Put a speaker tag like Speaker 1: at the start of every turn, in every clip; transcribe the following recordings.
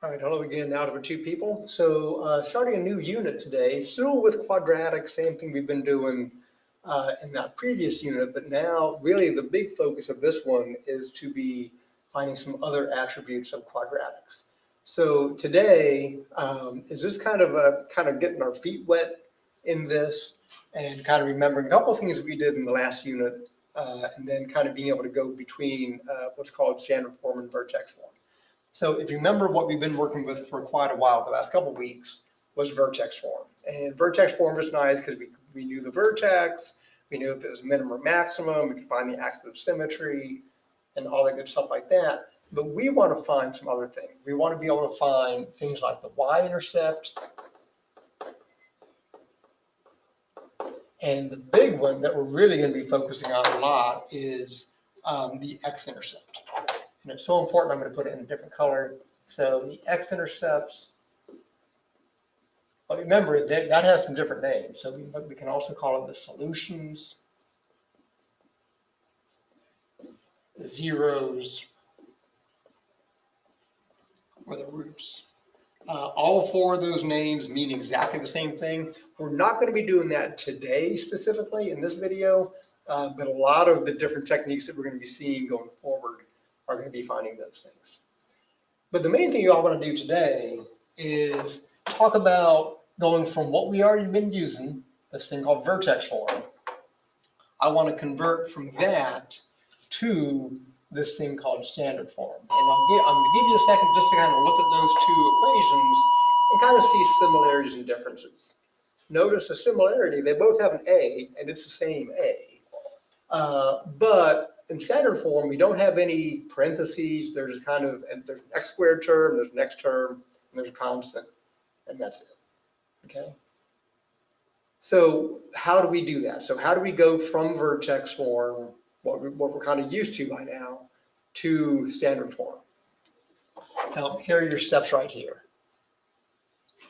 Speaker 1: All right, hello again, now to two people. So starting a new unit today, still with quadratics, same thing we've been doing in that previous unit, but now really the big focus of this one is to be finding some other attributes of quadratics. So today is just kind of getting our feet wet in this and kind of remembering a couple of things we did in the last unit and then kind of being able to go between what's called standard form and vertex form. So if you remember what we've been working with for quite a while, the last couple of weeks, was vertex form. And vertex form was nice because we knew the vertex, we knew if it was minimum or maximum, we could find the axis of symmetry and all that good stuff like that. But we want to find some other things. We want to be able to find things like the y-intercept. And the big one that we're really going to be focusing on a lot is the x-intercept. And it's so important, I'm going to put it in a different color. So the x-intercepts, but remember that has some different names. So we can also call it the solutions, the zeros, or the roots. All four of those names mean exactly the same thing. We're not going to be doing that today specifically in this video, but a lot of the different techniques that we're going to be seeing going forward are going to be finding those things. But the main thing you all want to do today is talk about going from what we already been using, this thing called vertex form. I want to convert from that to this thing called standard form. And I'm going to give you a second just to kind of look at those two equations and kind of see similarities and differences. Notice the similarity, they both have an A, and it's the same A. But in standard form, we don't have any parentheses. There's there's an x squared term, there's an x term, and there's a constant, and that's it. Okay. So how do we do that? So how do we go from vertex form, what we're kind of used to by now, to standard form? Now, here are your steps right here.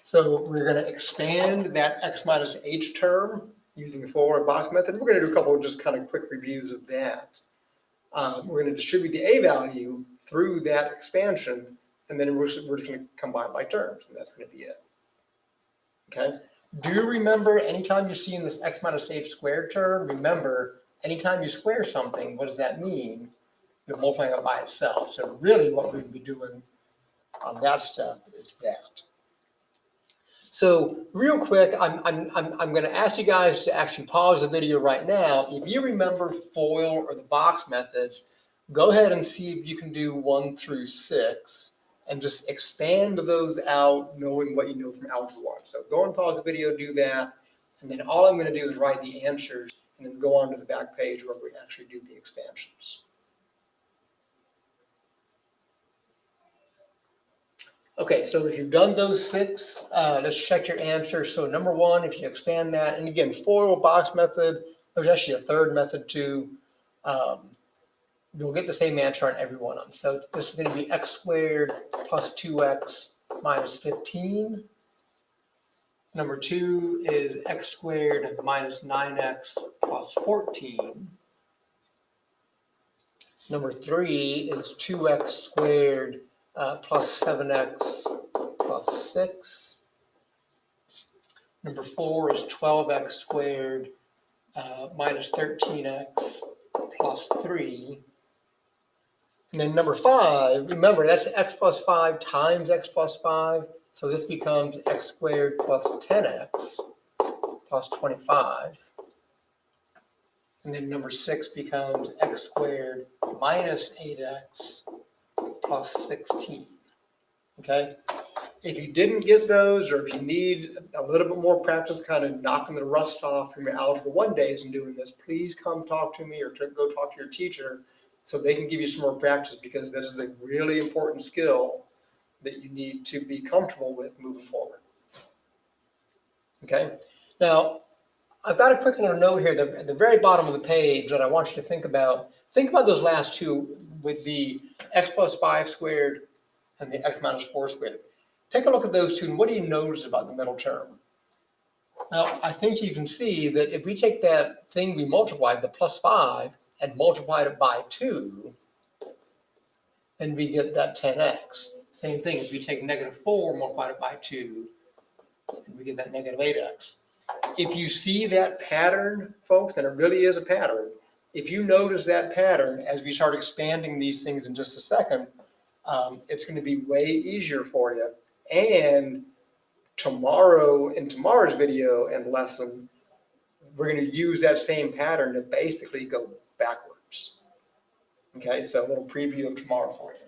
Speaker 1: So we're going to expand that x minus h term using the forward box method. We're going to do a couple of just kind of quick reviews of that. We're going to distribute the a value through that expansion, and then we're just going to combine by terms, and that's going to be it. Okay. Do remember, anytime you're seeing this x minus h squared term, remember, anytime you square something, what does that mean? You're multiplying it by itself. So really what we'd be doing on that step is that. So real quick, I'm going to ask you guys to actually pause the video right now. If you remember FOIL or the box methods, go ahead and see if you can do 1 through 6 and just expand those out knowing what you know from Algebra 1. So go and pause the video, do that, and then all I'm going to do is write the answers and then go on to the back page where we actually do the expansions. Okay, so if you've done those 6, let's check your answer. So number 1, if you expand that, and again, FOIL, box method, there's actually a third method too. You'll get the same answer on every one of them. So this is going to be x squared plus 2x minus 15. Number 2 is x squared minus 9x plus 14. Number 3 is 2x squared plus 7x plus 6. Number 4 is 12x squared minus 13x plus 3. And then number 5, remember that's x plus 5 times x plus 5. So this becomes x squared plus 10x plus 25. And then number 6 becomes x squared minus 8x plus 16. Okay? If you didn't get those, or if you need a little bit more practice kind of knocking the rust off from your Algebra 1 days and doing this, please come talk to me or go talk to your teacher so they can give you some more practice, because this is a really important skill that you need to be comfortable with moving forward. Okay? Now, I've got a quick little note here at the very bottom of the page that I want you to think about. Think about those last two with the x plus 5 squared and the x minus 4 squared. Take a look at those two, and what do you notice about the middle term? Now, I think you can see that if we take that thing we multiplied, the plus 5, and multiplied it by 2, then we get that 10x. Same thing, if you take -4 multiplied by 2, and we get that -8x. If you see that pattern, folks, and it really is a pattern, if you notice that pattern as we start expanding these things in just a second, it's going to be way easier for you. And tomorrow, in tomorrow's video and lesson, we're going to use that same pattern to basically go backwards. Okay, so a little preview of tomorrow for you.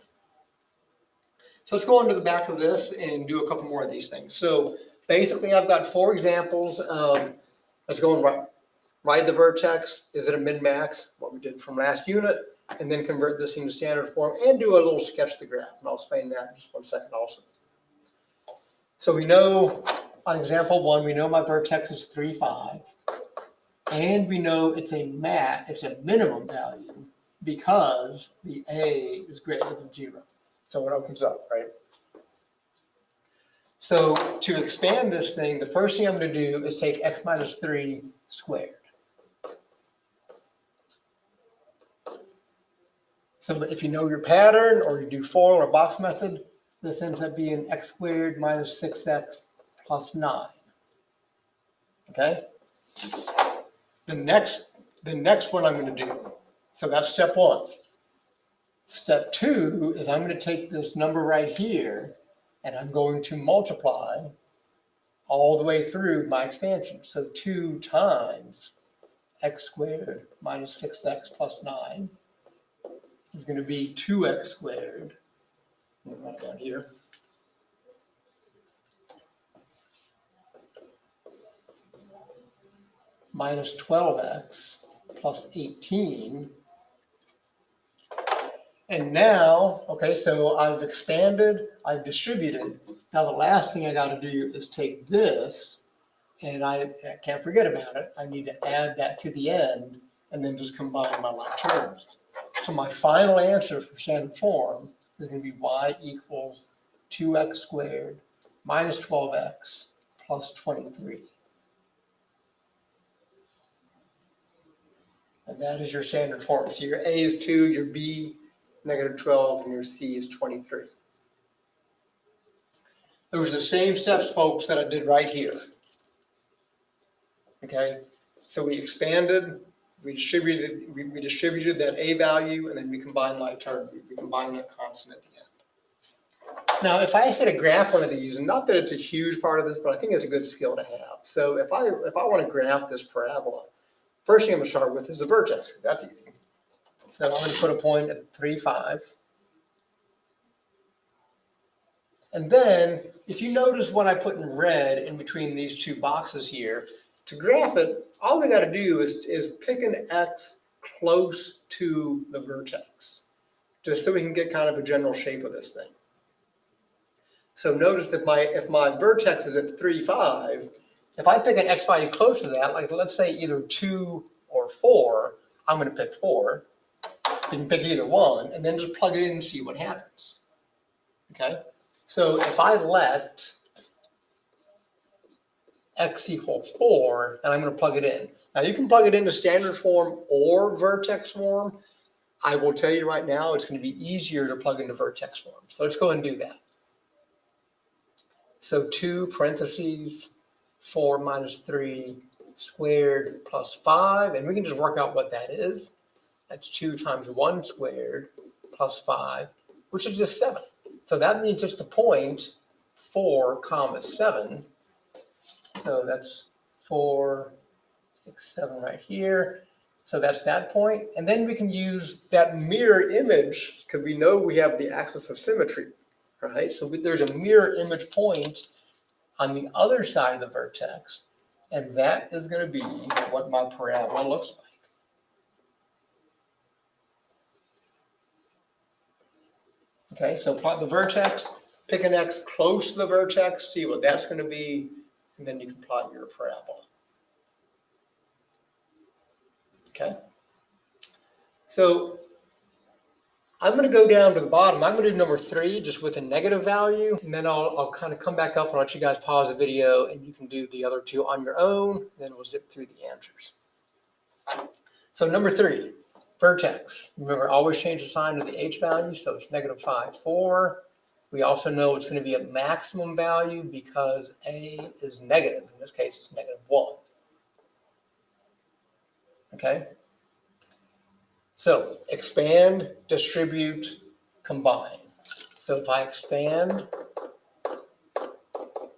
Speaker 1: So let's go on to the back of this and do a couple more of these things. So basically, I've got 4 examples of, let's go and write the vertex. Is it a min-max? What we did from last unit, and then convert this into standard form and do a little sketch of the graph. And I'll explain that in just 1 second also. So we know on example 1, we know my vertex is 3, 5. And we know it's a minimum value because the a is greater than 0. So it opens up, right? So to expand this thing, the first thing I'm going to do is take x minus 3 squared. So if you know your pattern or you do FOIL or box method, this ends up being x squared minus 6x plus 9. Okay? The next one I'm going to do, so that's step 1. Step 2 is I'm going to take this number right here and I'm going to multiply all the way through my expansion. So 2 times x squared minus 6x plus 9 is going to be 2x squared. Let me write it down here. Minus 12x plus 18. And now, okay, so I've expanded, I've distributed. Now the last thing I got to do is take this, and I can't forget about it. I need to add that to the end, and then just combine my like terms. So my final answer for standard form is going to be y equals 2x squared minus 12x plus 23. And that is your standard form. So your A is 2, your B -12, and your C is 23. Those are the same steps, folks, that I did right here. Okay, so we expanded, we distributed that A value, and then we combined like term. We combined that constant at the end. Now, if I set a graph one of these, and not that it's a huge part of this, but I think it's a good skill to have. So if I want to graph this parabola, first thing I'm going to start with is the vertex. That's easy. So I'm going to put a point at 3, 5. And then, if you notice what I put in red in between these 2 boxes here, to graph it, all we got to do is pick an x close to the vertex, just so we can get kind of a general shape of this thing. So notice that if my vertex is at 3, 5, if I pick an x value close to that, like let's say either 2 or 4, I'm going to pick 4. You can pick either one, and then just plug it in and see what happens. Okay? So if I let x equal 4, and I'm going to plug it in. Now you can plug it into standard form or vertex form. I will tell you right now, it's going to be easier to plug into vertex form. So let's go ahead and do that. So 2 parentheses 4 minus 3 squared plus 5, and we can just work out what that is. That's 2 times 1 squared plus 5, which is just 7. So that means it's the point 4, 7. So that's 4, 6, 7 right here. So that's that point. And then we can use that mirror image because we know we have the axis of symmetry, right? So there's a mirror image point on the other side of the vertex, and that is going to be what my parabola looks like. Okay, so plot the vertex, pick an x close to the vertex, see what that's going to be, and then you can plot your parabola. Okay, so I'm going to go down to the bottom. I'm going to do number 3 just with a negative value, and then I'll kind of come back up and let you guys pause the video, and you can do the other 2 on your own, and then we'll zip through the answers. So number 3, vertex. Remember, always change the sign to the h value, so it's -5, 4. We also know it's going to be a maximum value because a is negative. In this case, it's -1. Okay? So expand, distribute, combine. So if I expand,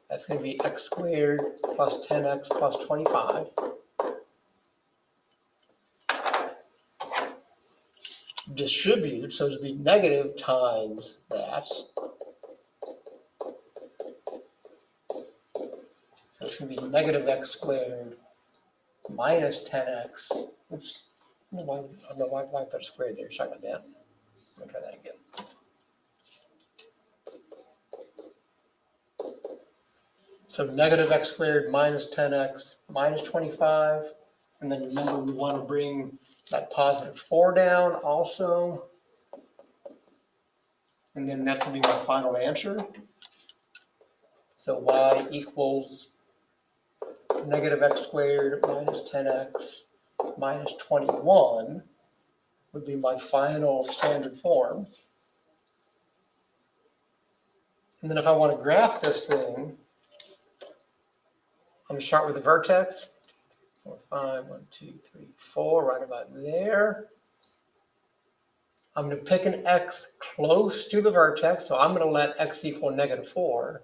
Speaker 1: that's going to be x squared plus 10x plus 25. Distribute, so it'd be negative times that. So it's going to be negative x squared minus 10x. Oops. I don't know why I put a square there. Sorry about that. Let me try that again. So negative x squared minus 10x minus 25. And then remember, we want to bring that positive 4 down also. And then that's going to be my final answer. So y equals negative x squared minus 10x minus 21 would be my final standard form. And then if I want to graph this thing, I'm going to start with the vertex. 4, 5, 1, 2, 3, 4, right about there. I'm going to pick an x close to the vertex, so I'm going to let x equal -4.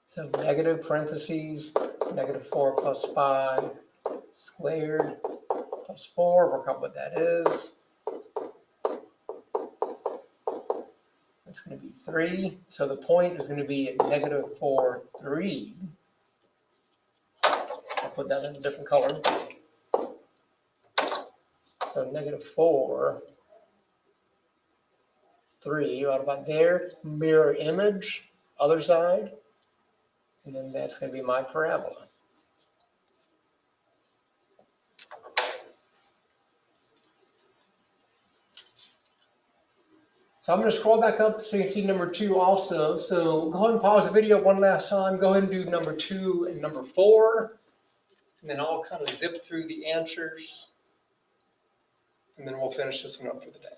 Speaker 1: So negative parentheses, -4 plus 5 squared plus 4, work out what that is. It's going to be 3. So the point is going to be at -4, 3. I'll put that in a different color. So -4, 3, right about there. Mirror image, other side. And then that's going to be my parabola. So I'm going to scroll back up so you can see number 2 also. So go ahead and pause the video one last time. Go ahead and do number 2 and number 4. And then I'll kind of zip through the answers. And then we'll finish this one up for the day.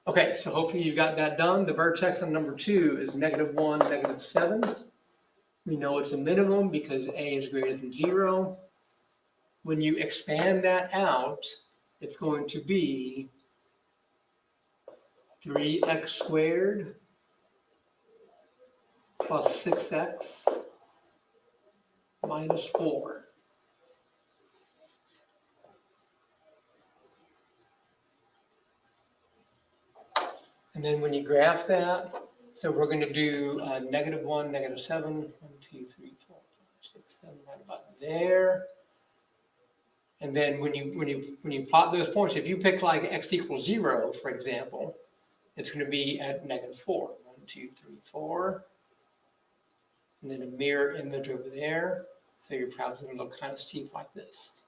Speaker 1: Okay, so hopefully you got that done. The vertex on number 2 is -1, -7. We know it's a minimum because a is greater than 0. When you expand that out, it's going to be 3x squared plus 6x minus 4. And then when you graph that, so we're going to do -1, -7, 1, 2, 3, 4, 5, 6, 7, right about there. And then when you plot those points, if you pick like x equals 0, for example, it's going to be at -4. 1, 2, 3, 4. And then a mirror image over there. So you're probably going to look kind of steep like this.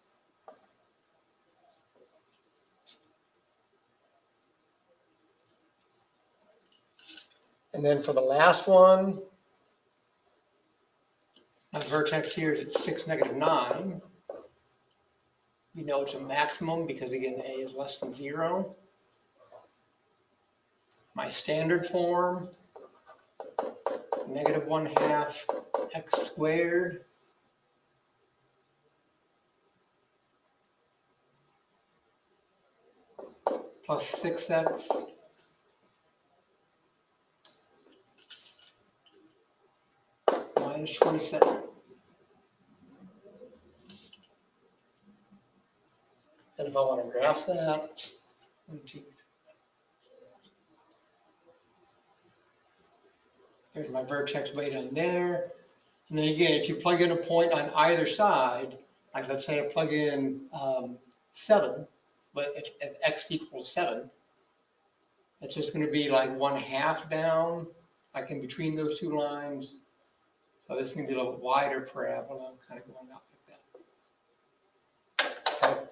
Speaker 1: And then for the last one, my vertex here is at 6, -9. We know it's a maximum because, again, a is less than 0. My standard form, -1/2 x squared plus 6x minus 27. And if I want to graph that, here's my vertex way down there. And then again, if you plug in a point on either side, like let's say I plug in 7, but if x equals 7, it's just going to be like 1/2 down, like in between those two lines. So this is going to be a little wider parabola, kind of going up like that. Okay.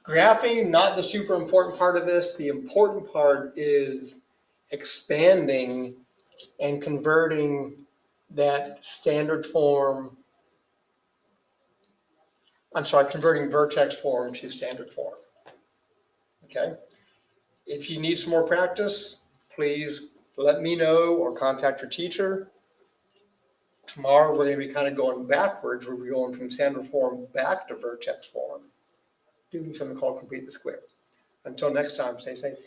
Speaker 1: Graphing, not the super important part of this. The important part is expanding and converting that standard form converting vertex form to standard form. Okay. If you need some more practice, please let me know or contact your teacher. Tomorrow, we're going to be kind of going backwards. We're going from standard form back to vertex form, doing something called complete the square. Until next time, stay safe.